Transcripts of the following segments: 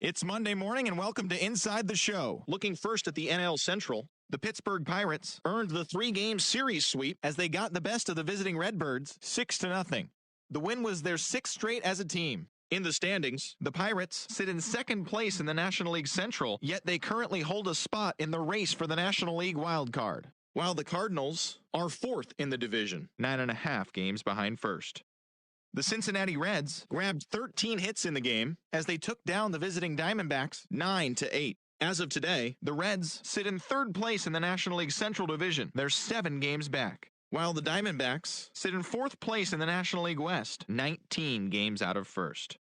It's Monday morning and welcome to Inside the Show. Looking first at the NL Central, The Pittsburgh Pirates earned the three-game series sweep as they got the best of the visiting Redbirds 6-0. The win was their sixth straight as a team. in the standings, The Pirates sit in second place in the National League Central, yet they currently hold a spot in the race for the National League wild card, while the Cardinals are fourth in the division. 9.5 games behind first. The Cincinnati Reds grabbed 13 hits in the game as they took down the visiting Diamondbacks 9-8. As of today, The Reds sit in third place in the National League Central Division. They're 7 games back, while the Diamondbacks sit in fourth place in the National League West, 19 games out of first.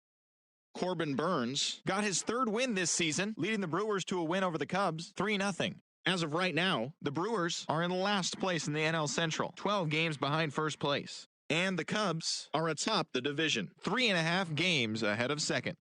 Corbin Burns Got his third win this season, leading the Brewers to a win over the Cubs, 3-0. As of right now, The Brewers are in last place in the NL Central, 12 games behind first place. and the Cubs are atop the division. 3.5 games ahead of second.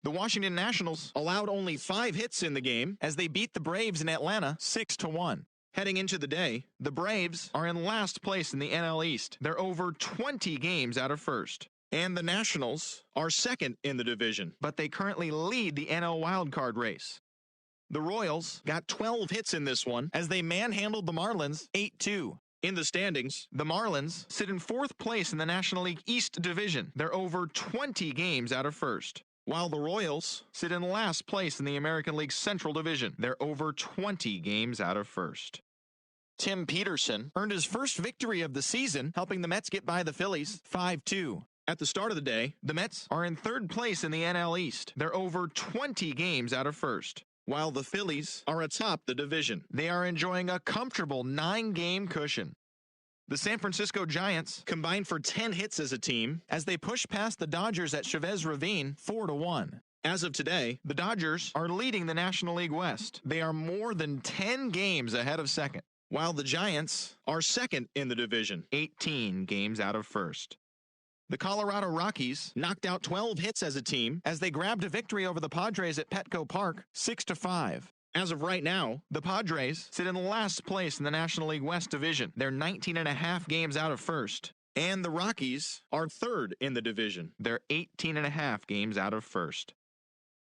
The Washington Nationals Allowed only 5 hits in the game. as they beat the Braves in Atlanta 6-1. Heading into the day, The Braves are in last place in the NL East. They're over 20 games out of first. and the Nationals are second in the division. But they currently lead the NL wildcard race. The Royals Got 12 hits in this one. as they manhandled the Marlins 8-2. In the standings, The Marlins sit in fourth place in the National League East Division. They're over 20 games out of first. while the Royals Sit in last place in the American League Central Division. They're over 20 games out of first. Tim Peterson earned his first victory of the season, helping the Mets get by the Phillies 5-2. at the start of the day, The Mets are in third place in the NL East. They're over 20 games out of first. while the Phillies are atop the division. They are enjoying a comfortable 9-game cushion. The San Francisco Giants Combined for 10 hits as a team. as they push past the Dodgers at Chavez Ravine 4-1. As of today, The Dodgers are leading the National League West. They are more than 10 games ahead of second, while the Giants are second in the division. 18 games out of first. The Colorado Rockies Knocked out 12 hits as a team. as they grabbed a victory over the Padres at Petco Park 6-5. As of right now, The Padres sit in last place in the National League West Division. They're 19.5 games out of first. and the Rockies are third in the division. They're 18.5 games out of first.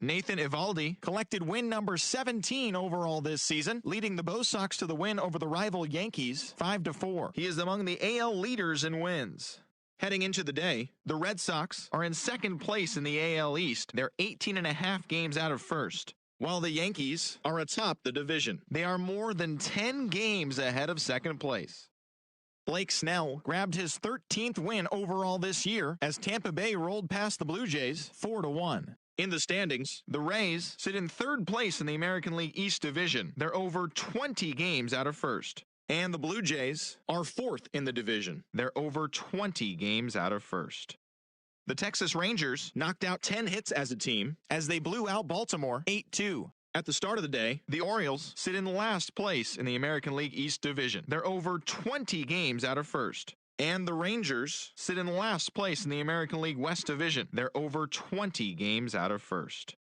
Nathan Eovaldi collected win number 17 overall this season, leading the Bo Sox to the win over the rival Yankees 5-4. He is among the AL leaders in wins. Heading into the day, The Red Sox are in second place in the AL East. They're 18.5 games out of first. while the Yankees are atop the division. They are more than 10 games ahead of second place. Blake Snell grabbed his 13th win overall this year as Tampa Bay rolled past the Blue Jays 4-1. In the standings, The Rays sit in third place in the American League East Division. They're over 20 games out of first. and the Blue Jays are fourth in the division. They're over 20 games out of first. The Texas Rangers Knocked out 10 hits as a team. as they blew out Baltimore 8-2. At the start of the day, The Orioles sit in last place in the American League East Division. They're over 20 games out of first. and the Rangers Sit in last place in the American League West Division. They're over 20 games out of first.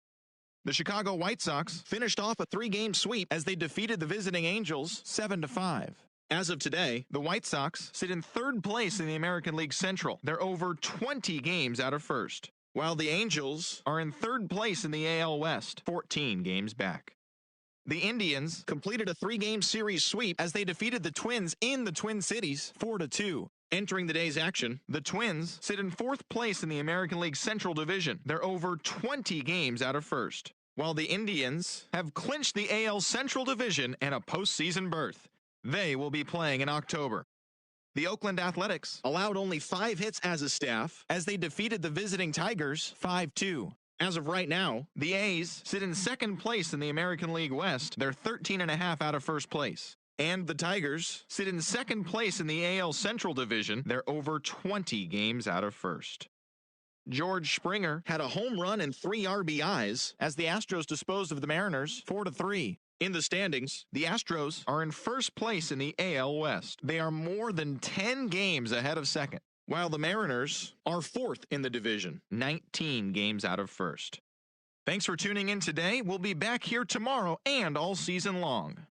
The Chicago White Sox finished off a 3-game sweep. as they defeated the visiting Angels 7-5. As of today, The White Sox sit in third place in the American League Central. They're over 20 games out of first. while the Angels Are in third place in the AL West, 14 games back. The Indians completed a 3-game series sweep. as they defeated the Twins in the Twin Cities 4-2. Entering the day's action, The Twins sit in fourth place in the American League Central Division. They're over 20 games out of first, while the Indians have clinched the AL Central Division and a postseason berth. They will be playing in October. The Oakland Athletics allowed only 5 hits as a staff. as they defeated the visiting Tigers 5-2. As of right now, The A's sit in second place in the American League West. They're 13.5 out of first place. and the Tigers Sit in second place in the AL Central Division. They're over 20 games out of first. George Springer had a home run and 3 RBIs. as the Astros disposed of the Mariners 4-3. In the standings, The Astros are in first place in the AL West. They are more than 10 games ahead of second, while the Mariners are fourth in the division. 19 games out of first. Thanks for tuning in today. We'll be back here tomorrow and all season long.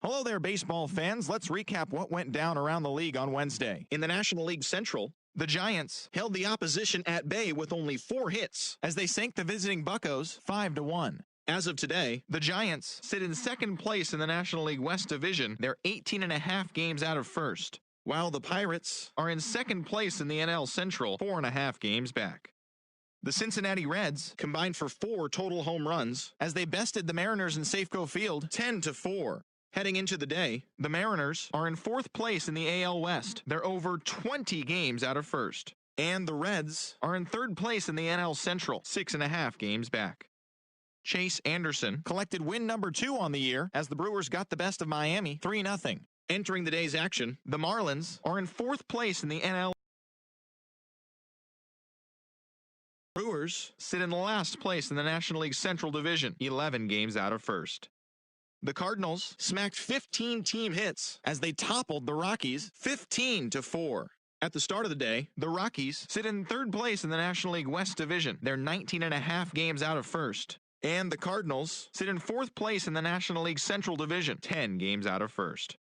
Hello there, baseball fans. Let's recap what went down around the league on Wednesday. In the National League Central, The Giants held the opposition at bay with only 4 hits. as they sank the visiting Buccos 5-1. As of today, The Giants sit in second place in the National League West Division. They're 18.5 games out of first, while the Pirates are in second place in the NL Central, 4.5 games back. The Cincinnati Reds combined for 4 total home runs as they bested the Mariners in Safeco Field 10-4. Heading into the day, the Mariners are in fourth place in the AL West. They're over 20 games out of first. And the Reds are in third place in the NL Central, 6.5 games back. Chase Anderson collected win number 2 on the year as the Brewers got the best of Miami 3-0. Entering the day's action, the Marlins are in fourth place in the NL. Brewers sit in last place in the National League Central Division, 11 games out of first. The Cardinals smacked 15 team hits as they toppled the Rockies 15-4. At the start of the day, the Rockies sit in third place in the National League West Division. They're 19.5 games out of first. And the Cardinals sit in fourth place in the National League Central Division, 10 games out of first.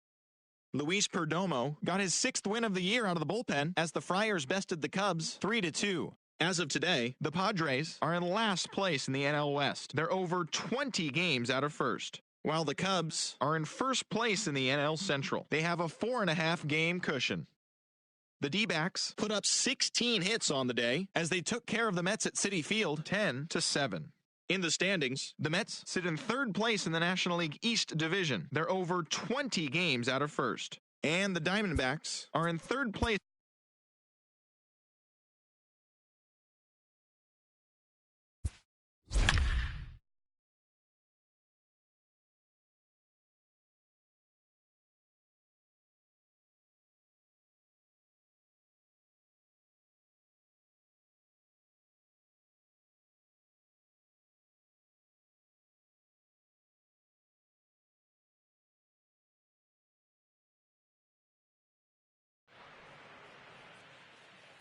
Luis Perdomo got his 6th win of the year out of the bullpen as the Friars bested the Cubs 3-2. As of today, the Padres are in last place in the NL West. They're over 20 games out of first, while the Cubs are in first place in the NL Central. They have a 4.5 game cushion. The D-backs put up 16 hits on the day as they took care of the Mets at Citi Field 10-7. In the standings, the Mets sit in third place in the National League East Division. They're over 20 games out of first. And the Diamondbacks are in third place.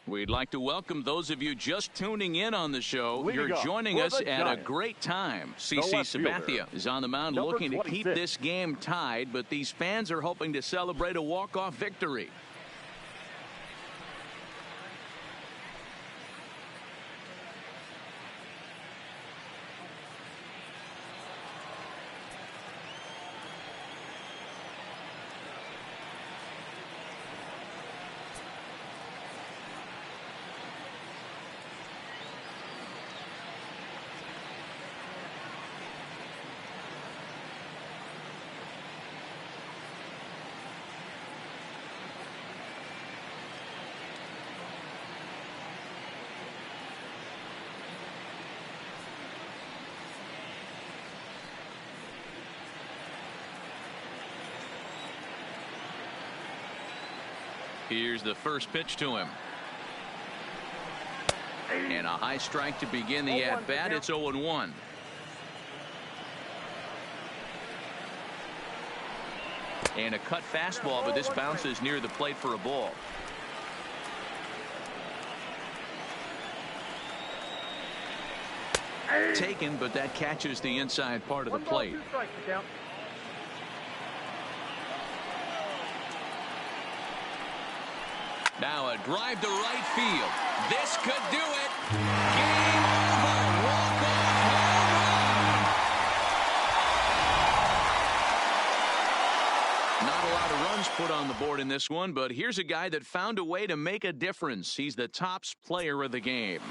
We'd like to welcome those of you just tuning in on the show. You're joining us at a great time. CC Sabathia is on the mound looking to keep this game tied, but these fans are hoping to celebrate a walk-off victory. Here's the first pitch to him. And a high strike to begin the at-bat. It's 0-1. And a cut fastball, but this bounces near the plate for a ball. Taken, but that catches the inside part of the plate. Now a drive to right field. This could do it. Game over. Walk-off home run. Not a lot of runs put on the board in this one, but here's a guy that found a way to make a difference. He's the tops player of the game.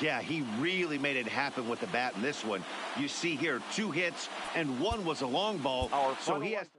Yeah, he really made it happen with the bat in this one. You see here 2 hits and 1 was a long ball. So he has to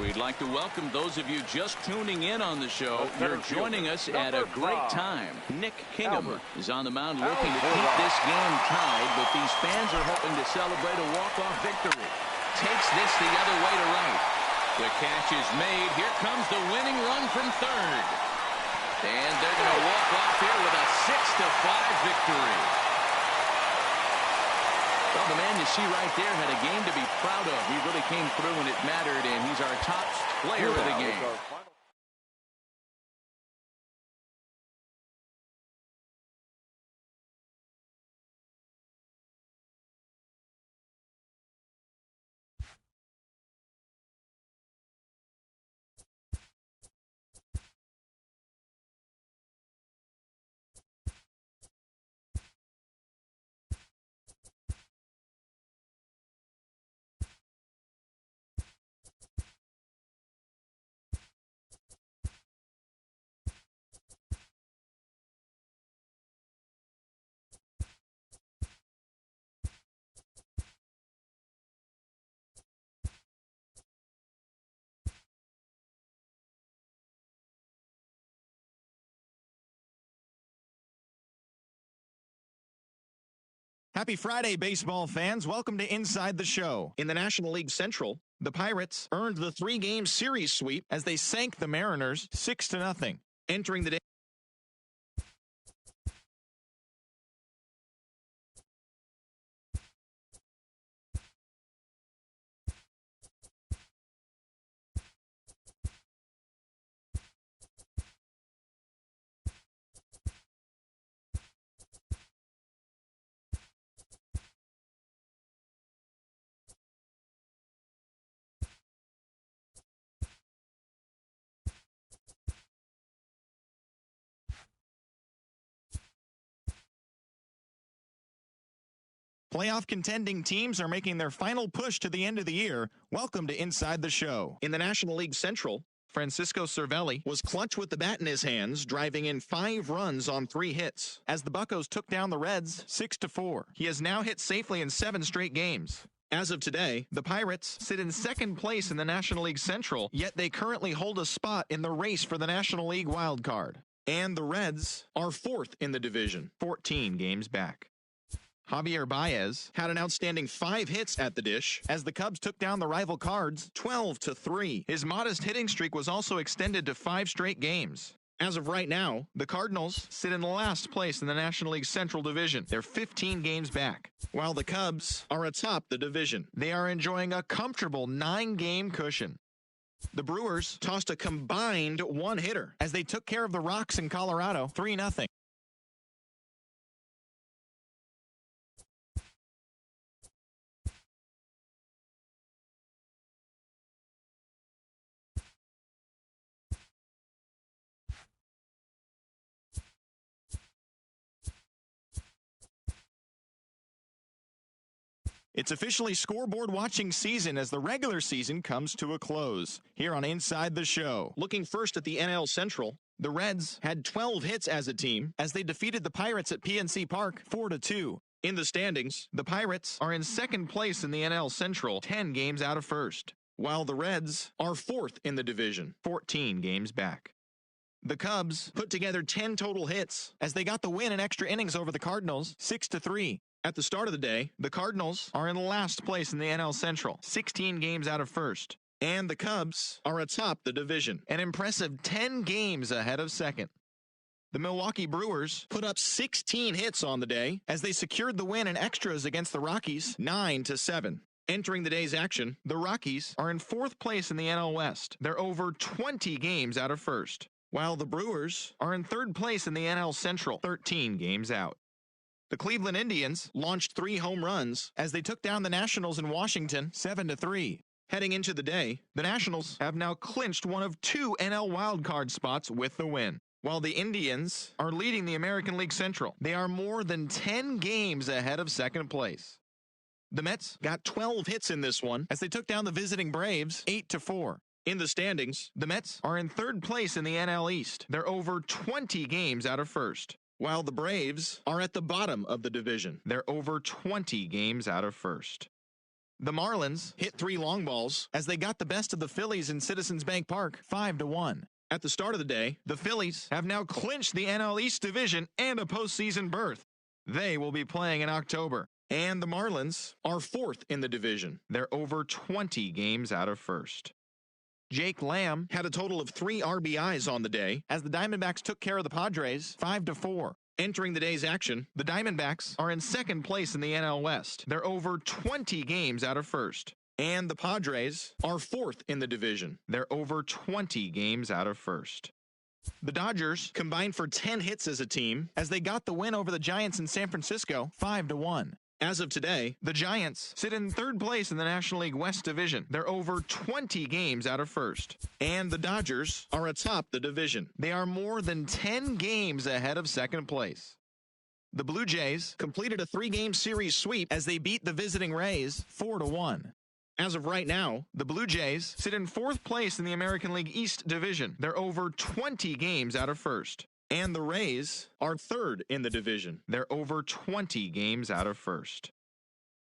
We'd like to welcome those of you just tuning in on the show. You're joining us at a great time. Nick Kingham is on the mound looking to keep this game tied, but these fans are hoping to celebrate a walk-off victory. Takes this the other way to right. The catch is made. Here comes the winning run from third. And they're going to walk off here with a 6-5 victory. Well, the man you see right there had a game to be proud of. He really came through when it mattered, and he's our top player of the game. Happy Friday, baseball fans. Welcome to Inside the Show. In the National League Central, The Pirates earned the 3-game series sweep as they sank the Mariners 6-0. entering the day. Playoff contending teams are making their final push to the end of the year. Welcome to Inside the Show. In the National League Central, Francisco Cervelli was clutch with the bat in his hands, driving in 5 runs on 3 hits. as the Buccos took down the Reds 6-4. He has now hit safely in 7 straight games. As of today, The Pirates sit in second place in the National League Central, yet they currently hold a spot in the race for the National League wild card. and the Reds are 4th in the division. 14 games back. Javier Baez Had an outstanding 5 hits at the dish. as the Cubs took down the rival Cards 12-3. His modest hitting streak was also extended to 5 straight games. As of right now, The Cardinals sit in last place in the National League Central Division. They're 15 games back. while the Cubs are atop the division. They are enjoying a comfortable 9-game cushion. The Brewers Tossed a combined 1 hitter. as they took care of the Rocks in Colorado 3-0. It's officially scoreboard watching season as the regular season comes to a close. Here on Inside the Show, Looking first at the NL Central, the Reds had 12 hits as a team. as they defeated the Pirates at PNC Park 4-2. In the standings, The Pirates are in second place in the NL Central, 10 games out of first. while the Reds are 4th in the division. 14 games back. The Cubs Put together 10 total hits. as they got the win in extra innings over the Cardinals 6-3. At the start of the day, The Cardinals are in last place in the NL Central, 16 games out of first. and the Cubs are atop the division. An impressive 10 games ahead of second. The Milwaukee Brewers Put up 16 hits on the day, as they secured the win in extras against the Rockies. 9-7. Entering the day's action, The Rockies are in fourth place in the NL West. They're over 20 games out of first, while the Brewers are in third place in the NL Central, 13 games out. The Cleveland Indians launched 3 home runs. as they took down the Nationals in Washington 7-3. Heading into the day, The Nationals have now clinched one of 2 NL wildcard spots with the win, while the Indians are leading the American League Central. They are more than 10 games ahead of second place. The Mets got 12 hits in this one. as they took down the visiting Braves 8-4. In the standings, The Mets are in third place in the NL East. They're over 20 games out of first. while the Braves are at the bottom of the division. They're over 20 games out of first. The Marlins hit 3 long balls as they got the best of the Phillies in Citizens Bank Park 5-1. At the start of the day, the Phillies have now clinched the NL East division and a postseason berth. They will be playing in October. And the Marlins are 4th in the division. They're over 20 games out of first. Jake Lamb had a total of 3 RBIs on the day as the Diamondbacks took care of the Padres 5-4. Entering the day's action, the Diamondbacks are in 2nd place in the NL West. They're over 20 games out of first. And the Padres are 4th in the division. They're over 20 games out of first. The Dodgers combined for 10 hits as a team as they got the win over the Giants in San Francisco 5-1. As of today, the Giants sit in 3rd place in the National League West Division. They're over 20 games out of first. And the Dodgers are atop the division. They are more than 10 games ahead of 2nd place. The Blue Jays completed a 3-game series sweep as they beat the visiting Rays 4-1. As of right now, the Blue Jays sit in 4th place in the American League East Division. They're over 20 games out of first. And the Rays are 3rd in the division. They're over 20 games out of first.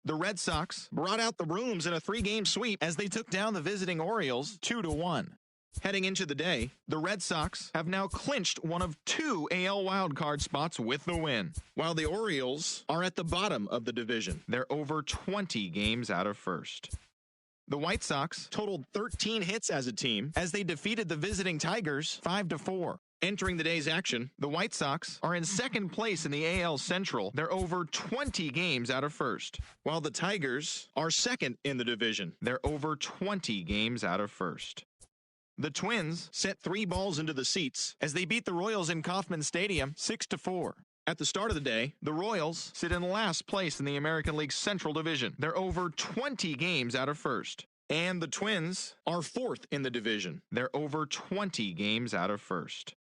The Red Sox brought out the rooms in a 3-game sweep as they took down the visiting Orioles 2-1. Heading into the day, the Red Sox have now clinched one of 2 AL wildcard spots with the win, while the Orioles are at the bottom of the division. They're over 20 games out of first. The White Sox totaled 13 hits as a team as they defeated the visiting Tigers 5-4. Entering the day's action, the White Sox are in 2nd place in the AL Central. They're over 20 games out of first, while the Tigers are 2nd in the division. They're over 20 games out of first. The Twins sent 3 balls into the seats as they beat the Royals in Kauffman Stadium 6-4. At the start of the day, the Royals sit in last place in the American League Central Division. They're over 20 games out of first. And the Twins are 4th in the division. They're over 20 games out of first.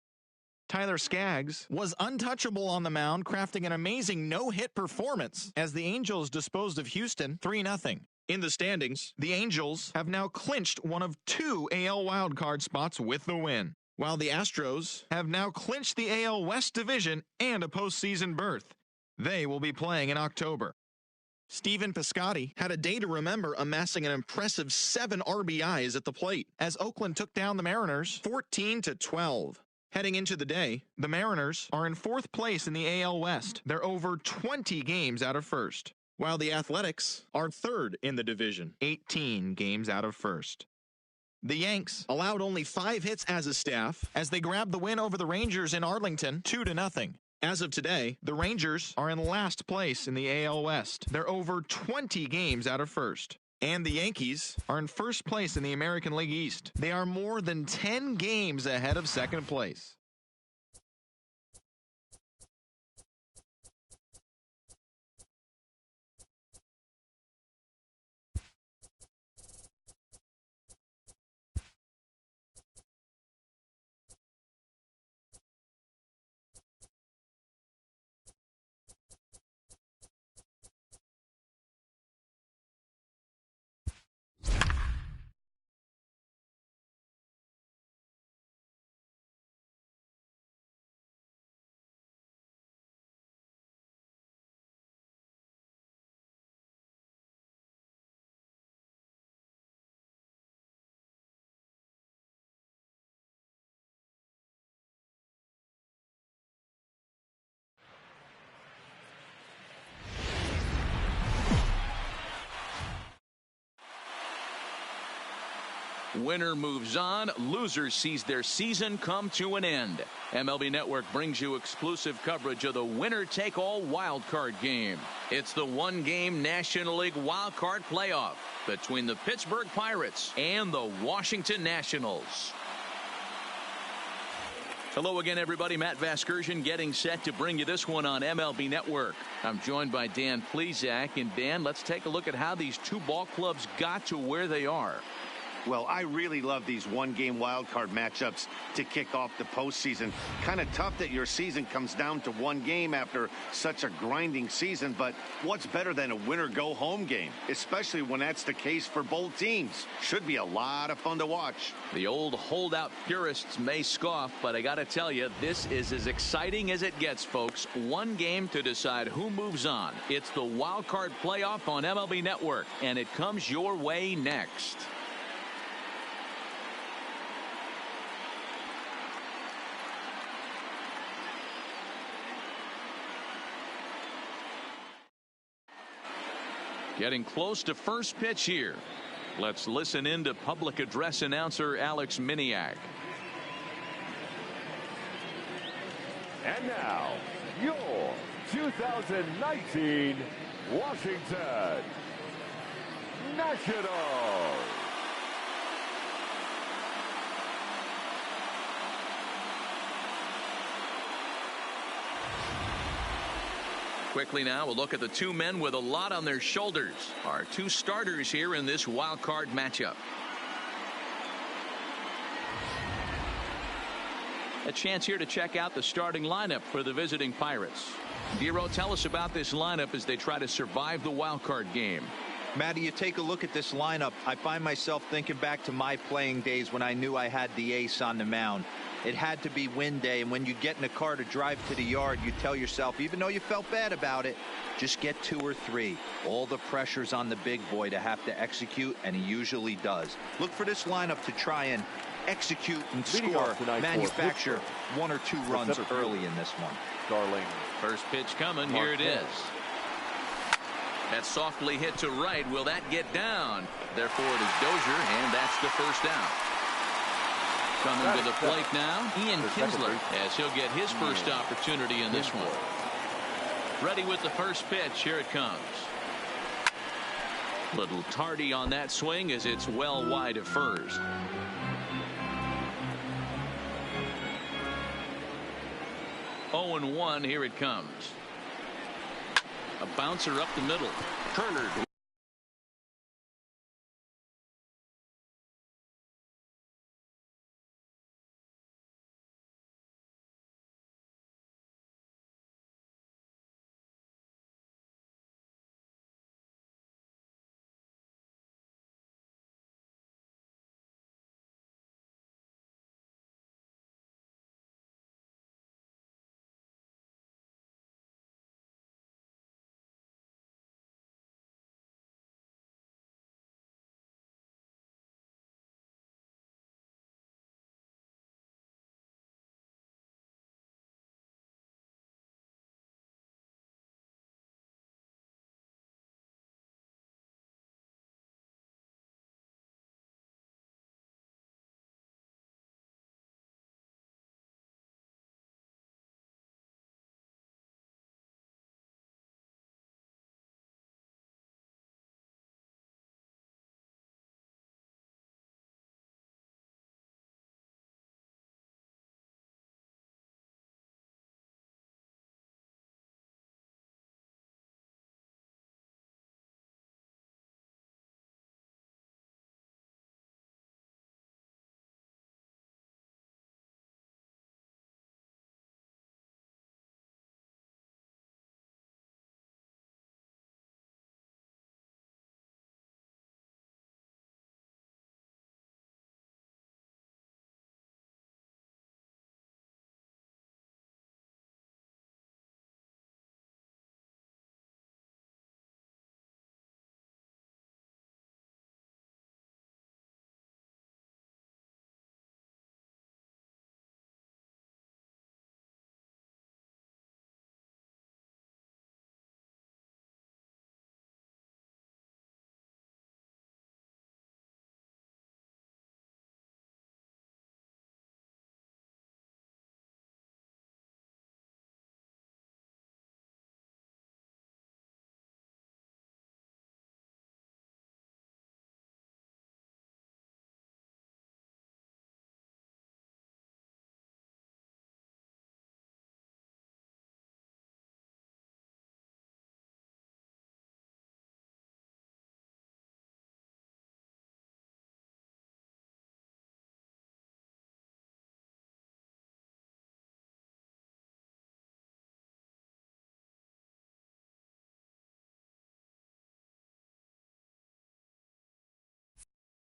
Tyler Skaggs was untouchable on the mound, crafting an amazing no-hit performance as the Angels disposed of Houston 3-0. In the standings, the Angels have now clinched one of 2 AL wildcard spots with the win, while the Astros have now clinched the AL West Division and a postseason berth. They will be playing in October. Stephen Piscotty had a day to remember, amassing an impressive 7 RBIs at the plate as Oakland took down the Mariners 14-12. Heading into the day, the Mariners are in 4th place in the AL West. They're over 20 games out of first, while the Athletics are 3rd in the division, 18 games out of first. The Yanks allowed only 5 hits as a staff as they grabbed the win over the Rangers in Arlington 2-0. As of today, the Rangers are in last place in the AL West. They're over 20 games out of first. And the Yankees are in 1st place in the American League East. They are more than 10 games ahead of 2nd place. Winner moves on. Loser sees their season come to an end. MLB Network brings you exclusive coverage of the winner-take-all wild-card game. It's the 1-game National League wild-card playoff between the Pittsburgh Pirates and the Washington Nationals. Hello again, everybody. Matt Vasgersian getting set to bring you this one on MLB Network. I'm joined by Dan Plesac. And Dan, let's take a look at how these 2 ball clubs got to where they are. Well, I really love these one-game wildcard matchups to kick off the postseason. Kind of tough that your season comes down to one game after such a grinding season, but what's better than a winner-go-home game, especially when that's the case for both teams? Should be a lot of fun to watch. The old holdout purists may scoff, but I got to tell you, this is as exciting as it gets, folks. One game to decide who moves on. It's the wildcard playoff on MLB Network, and it comes your way next. Getting close to first pitch here. Let's listen in to public address announcer Alex Miniak. And now, your 2019 Washington Nationals. Quickly now, we'll look at the two men with a lot on their shoulders. Our two starters here in this wild card matchup. A chance here to check out the starting lineup for the visiting Pirates. Dero, tell us about this lineup as they try to survive the wild card game. Matty, you take a look at this lineup. I find myself thinking back to my playing days when I knew I had the ace on the mound. It had to be win day, and when you get in a car to drive to the yard, you tell yourself, even though you felt bad about it, just get 2 or 3. All the pressure's on the big boy to have to execute, and he usually does. Look for this lineup to try and execute and score, manufacture 1 or 2 runs early in this one. Darling. First pitch coming. Here it is. That's softly hit to right. Will that get down? Therefore, it is Dozier, and that's the first out. Coming to the plate now, Ian Kinsler, as he'll get his first opportunity in this one. Ready with the first pitch. Here it comes. Little tardy on that swing as it's well wide of first. Oh and 1. Here it comes. A bouncer up the middle. Turner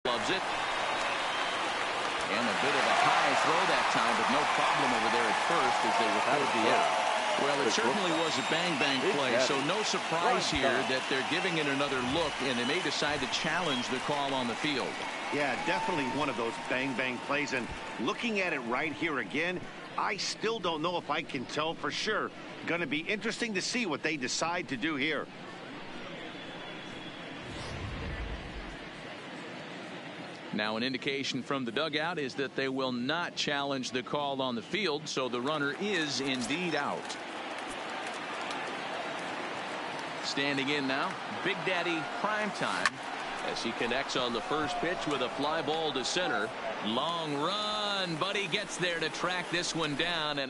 Loves it. And a bit of a high throw that time, but no problem over there at first as they record the out. Well, it certainly was a bang-bang play, so no surprise here that they're giving it another look, and they may decide to challenge the call on the field. Yeah, definitely one of those bang-bang plays, and looking at it right here again, I still don't know if I can tell for sure. Going to be interesting to see what they decide to do here. Now an indication from the dugout is that they will not challenge the call on the field, so the runner is indeed out. Standing in now, Big Daddy Primetime as he connects on the first pitch with a fly ball to center. Long run, but he gets there to track this one down.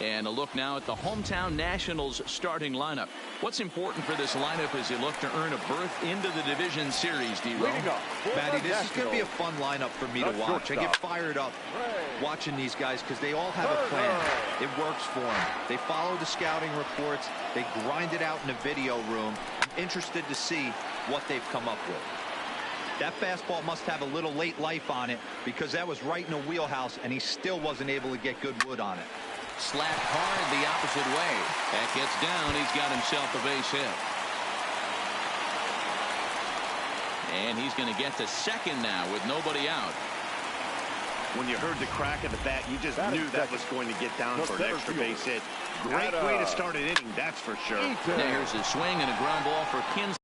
And a look now at the hometown Nationals starting lineup. What's important for this lineup as you look to earn a berth into the division series, D-Row? Matty, this is going to be a fun lineup for me to watch. I get fired up watching these guys because they all have a plan. It works for them. They follow the scouting reports. They grind it out in the video room. I'm interested to see what they've come up with. That fastball must have a little late life on it because that was right in the wheelhouse, and he still wasn't able to get good wood on it. Slapped hard the opposite way. That gets down. He's got himself a base hit. And he's going to get to second now with nobody out. When you heard the crack of the bat, you just knew that was going to get down for an extra base hit. Great way to start an inning, that's for sure. There's a swing and a ground ball for Kinsley.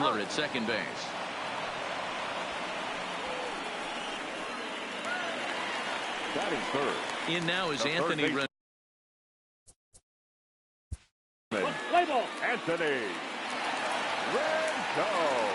at second base. Batting third. In now is Anthony Rendon. Anthony Rendon.